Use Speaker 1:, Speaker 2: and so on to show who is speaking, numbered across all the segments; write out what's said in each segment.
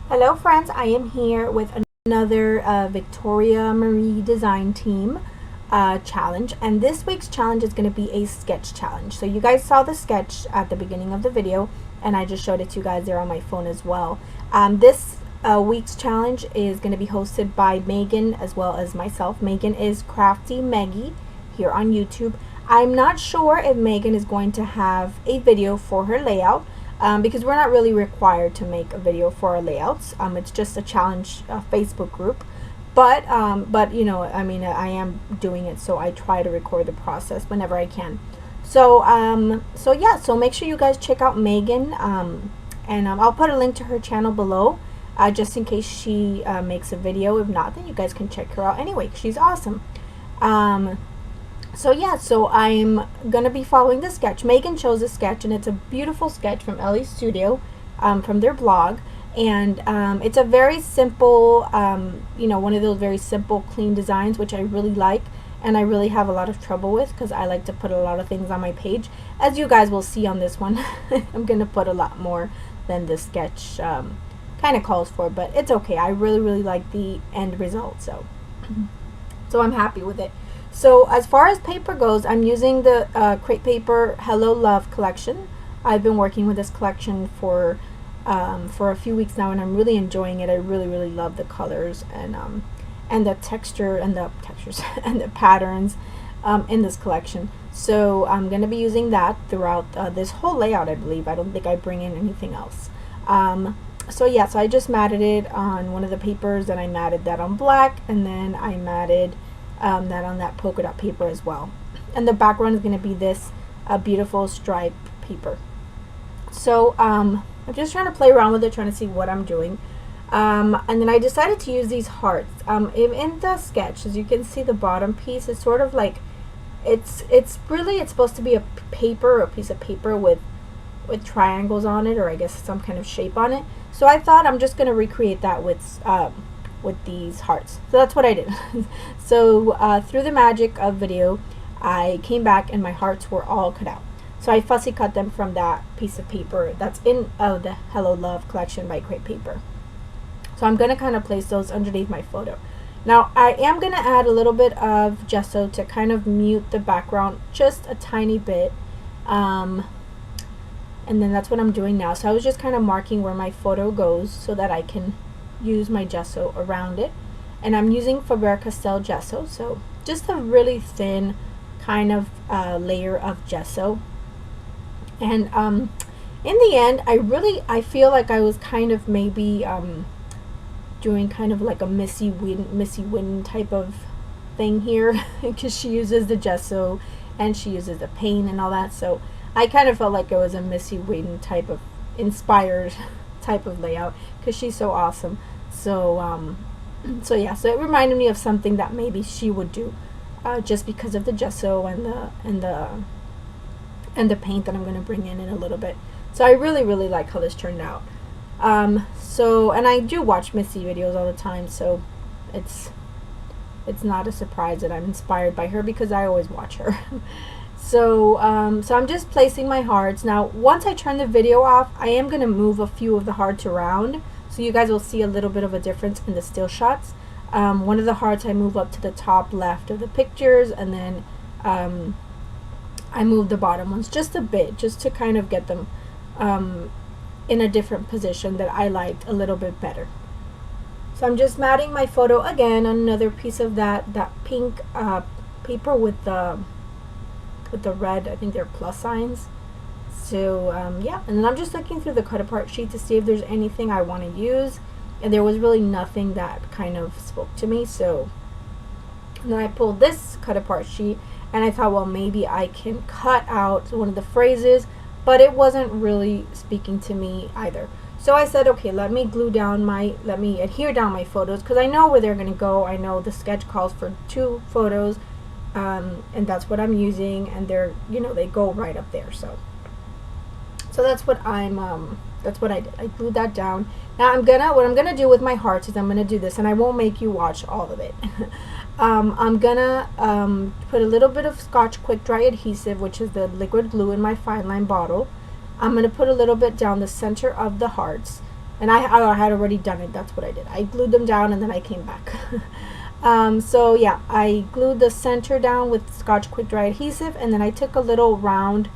Speaker 1: Hello friends, I am here with another Victoria Marie Design Team challenge, and this week's challenge is going to be a sketch challenge. So you guys saw the sketch at the beginning of the video, and I just showed it to you guys there on my phone as well. This week's challenge is going to be hosted by Megan as well as myself. Megan is Crafty Maggie here on YouTube. I'm not sure if Megan is going to have a video for her layout. Because we're not really required to make a video for our layouts. It's just a challenge Facebook group, but you know, I mean, I am doing it, so I try to record the process whenever I can. So yeah, so make sure you guys check out Megan, and I'll put a link to her channel below, just in case she makes a video. If not, then you guys can check her out anyway. She's awesome. So yeah, so I'm gonna be following the sketch. Megan chose a sketch, and it's a beautiful sketch from Ellie's Studio, from their blog, and it's a very simple, you know, one of those very simple, clean designs, which I really like, and I really have a lot of trouble with because I like to put a lot of things on my page. As you guys will see on this one, I'm gonna put a lot more than the sketch kind of calls for, but it's okay. I really like the end result, so I'm happy with it. So as far as paper goes, I'm using the Crepe Paper Hello Love collection. I've been working with this collection for a few weeks now, and I'm really enjoying it. I really love the colors and the texture and the textures and the patterns in this collection. So I'm going to be using that throughout this whole layout, I believe. I don't think I bring in anything else. So yeah, so I just matted it on one of the papers, and I matted that on black, and then I matted that on that polka dot paper as well. And the background is going to be this beautiful stripe paper. So I'm just trying to play around with it, trying to see what I'm doing. And then I decided to use these hearts. In the sketch, as you can see, the bottom piece is sort of like, it's supposed to be a paper, a piece of paper with triangles on it, or I guess some kind of shape on it. So I thought I'm just going to recreate that with these hearts. So that's what I did. So through the magic of video, I came back and my hearts were all cut out. So I fussy cut them from that piece of paper that's in the Hello Love collection by Crepe Paper. So I'm going to kind of place those underneath my photo. Now I am going to add a little bit of gesso to kind of mute the background just a tiny bit. And then that's what I'm doing now. So I was just kind of marking where my photo goes so that I can use my gesso around it, and I'm using Faber-Castell gesso, so just a really thin kind of layer of gesso. And in the end, I feel like I was kind of maybe doing kind of like a Missy Wynn type of thing here, because she uses the gesso and she uses the paint and all that, so I kind of felt like it was a Missy Wynn type of inspired type of layout, because she's so awesome. So so yeah, so it reminded me of something that maybe she would do, just because of the gesso and the paint that I'm going to bring in a little bit. So I really like how this turned out. So, and I do watch Missy videos all the time, so it's not a surprise that I'm inspired by her, because I always watch her. So I'm just placing my hearts. Now once I turn the video off, I am going to move a few of the hearts around, so you guys will see a little bit of a difference in the still shots. One of the hearts I move up to the top left of the pictures, and then I move the bottom ones just a bit, just to kind of get them in a different position that I liked a little bit better. So I'm just matting my photo again on another piece of that pink paper with the red, I think they're plus signs. So yeah, and then I'm just looking through the cut apart sheet to see if there's anything I want to use, and there was really nothing that kind of spoke to me. So then I pulled this cut apart sheet, and I thought, well, maybe I can cut out one of the phrases, but it wasn't really speaking to me either. So I said, okay, let me adhere down my photos, because I know where they're going to go. I know the sketch calls for 2 photos, and that's what I'm using, and they're, you know, they go right up there. So that's what that's what I did. I glued that down. Now what I'm gonna do with my hearts is I'm gonna do this, and I won't make you watch all of it. I'm gonna put a little bit of Scotch Quick Dry adhesive, which is the liquid glue, in my fine line bottle. I'm gonna put a little bit down the center of the hearts, And I had already done it. That's what I did. I glued them down and then I came back. So yeah, I glued the center down with Scotch Quick Dry adhesive, and then I took a little round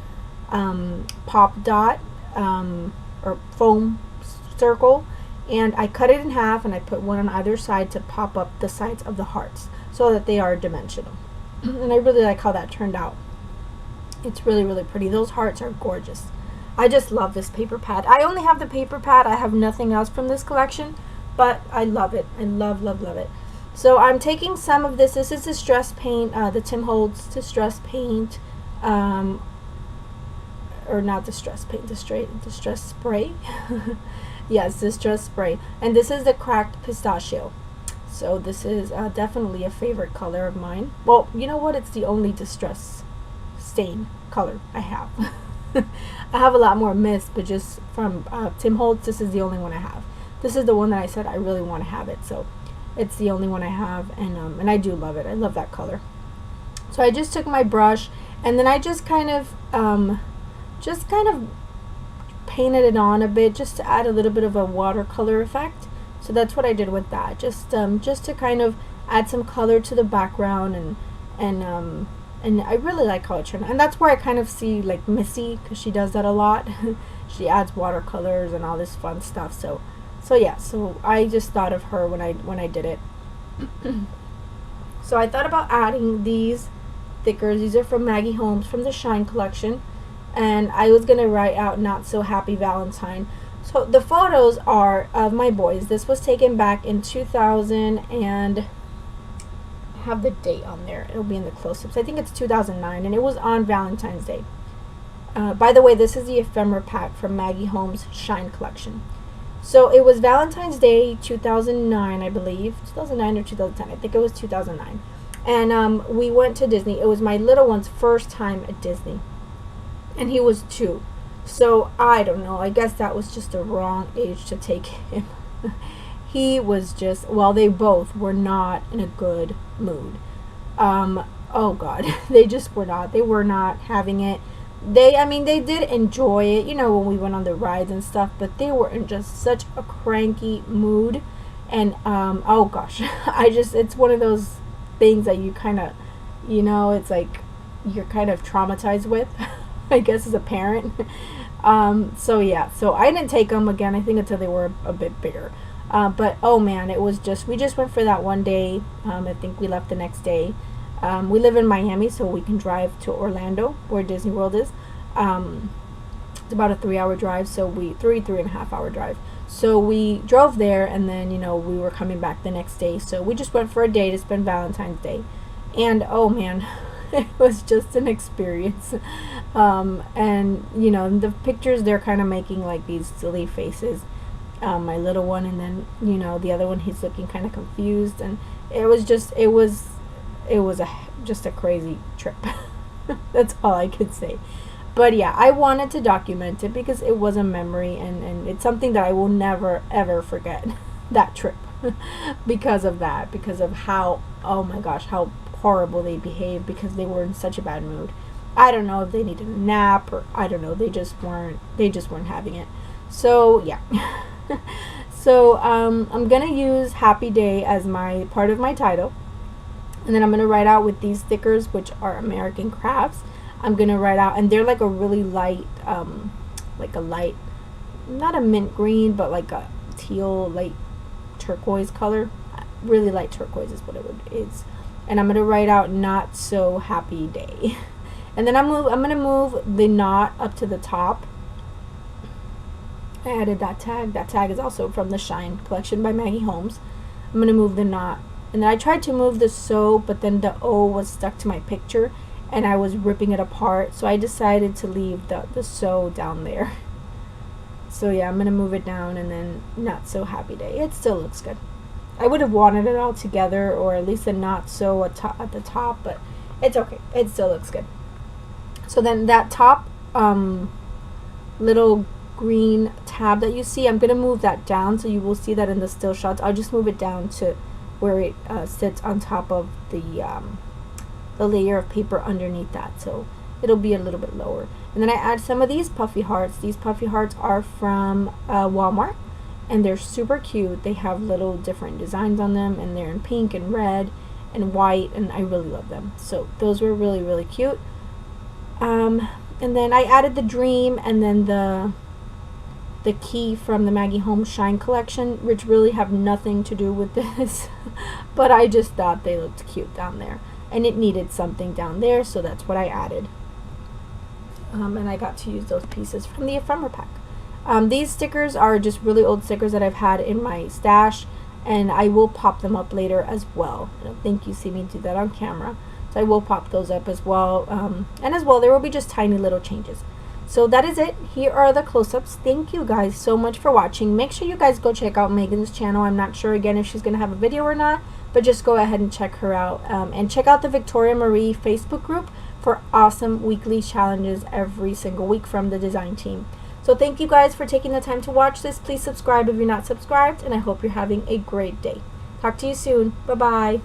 Speaker 1: pop dot or foam circle, and I cut it in half and I put one on either side to pop up the sides of the hearts so that they are dimensional. And I really like how that turned out. It's really, really pretty. Those hearts are gorgeous. I just love this paper pad. I only have the paper pad. I have nothing else from this collection, but I love it. I love, love, love it. So I'm taking some of this. This is distress paint, the Tim Holtz distress paint, or not distress paint, distress spray. Yes, distress spray. And this is the cracked pistachio. So this is definitely a favorite color of mine. Well, you know what? It's the only distress stain color I have. I have a lot more mist, but just from Tim Holtz, this is the only one I have. This is the one that I said I really want to have it, so it's the only one I have, and I do love it. I love that color. So I just took my brush, and then I just kind of painted it on a bit, just to add a little bit of a watercolor effect. So that's what I did with that, just to kind of add some color to the background, and I really like how it turned out. And that's where I kind of see like Missy, because she does that a lot. She adds watercolors and all this fun stuff. So yeah, so I just thought of her when I did it. So I thought about adding these thickers. These are from Maggie Holmes from the Shine collection, and I was gonna write out "Not So Happy Valentine." So the photos are of my boys. This was taken back in 2000, and have the date on there. It'll be in the close-ups. I think it's 2009, and it was on Valentine's Day. By the way, this is the ephemera pack from Maggie Holmes' Shine collection. So it was Valentine's Day 2009, I believe. 2009 or 2010. I think it was 2009. And we went to Disney. It was my little one's first time at Disney, and he was 2. So I don't know. I guess that was just a wrong age to take him. He was just, well, they both were not in a good mood. Oh God, they just were not. They were not having it. I mean, they did enjoy it, you know, when we went on the rides and stuff, but they were in just such a cranky mood. And, oh gosh, it's one of those things that you kind of, you know, it's like you're kind of traumatized with, I guess, as a parent. So yeah, so I didn't take them again, I think, until they were a bit bigger. But oh man, it was just, we just went for that one day. I think we left the next day. We live in Miami, so we can drive to Orlando, where Disney World is. It's about a 3-hour drive, so 3.5 hour drive. So we drove there, and then, you know, we were coming back the next day. So we just went for a day to spend Valentine's Day. And oh man, it was just an experience. And, you know, the pictures, they're kind of making like these silly faces. My little one, and then, you know, the other one, he's looking kind of confused, and it was just a crazy trip. That's all I could say. But yeah, I wanted to document it because it was a memory, and it's something that I will never ever forget, that trip. Because of that, because of how, oh my gosh, how horrible they behaved, because they were in such a bad mood. I don't know if they needed a nap, or I don't know, they just weren't having it. So yeah. So I'm gonna use Happy Day as my part of my title, and then I'm gonna write out with these stickers, which are American Crafts. I'm gonna write out, and they're like a really light, not a mint green, but like a teal, light turquoise color. Really light turquoise is what it is. And I'm gonna write out "Not So Happy Day," and then I'm gonna move the knot up to the top. I added that tag. That tag is also from the Shine collection by Maggie Holmes. I'm going to move the knot. And then I tried to move the "so," but then the "o" was stuck to my picture, and I was ripping it apart. So I decided to leave the "so" down there. So yeah, I'm going to move it down, and then "Not So Happy Day." It still looks good. I would have wanted it all together, or at least a "not so" at the top, but it's okay. It still looks good. So then that top little green tab that you see, I'm going to move that down, so you will see that in the still shots. I'll just move it down to where it sits on top of the layer of paper underneath that, so it'll be a little bit lower. And then I add some of these puffy hearts. These puffy hearts are from Walmart, and they're super cute. They have little different designs on them, and they're in pink and red and white, and I really love them. So those were really, really cute. And then I added the dream and then the key from the Maggie Holmes Shine collection, which really have nothing to do with this, but I just thought they looked cute down there, and it needed something down there, so that's what I added. And I got to use those pieces from the ephemera pack. These stickers are just really old stickers that I've had in my stash, and I will pop them up later as well. I don't think you see me do that on camera, so I will pop those up as well. And as well, there will be just tiny little changes. So that is it. Here are the close-ups. Thank you guys so much for watching. Make sure you guys go check out Megan's channel. I'm not sure again if she's going to have a video or not, but just go ahead and check her out. And check out the Victoria Marie Facebook group for awesome weekly challenges every single week from the design team. So thank you guys for taking the time to watch this. Please subscribe if you're not subscribed, and I hope you're having a great day. Talk to you soon. Bye-bye.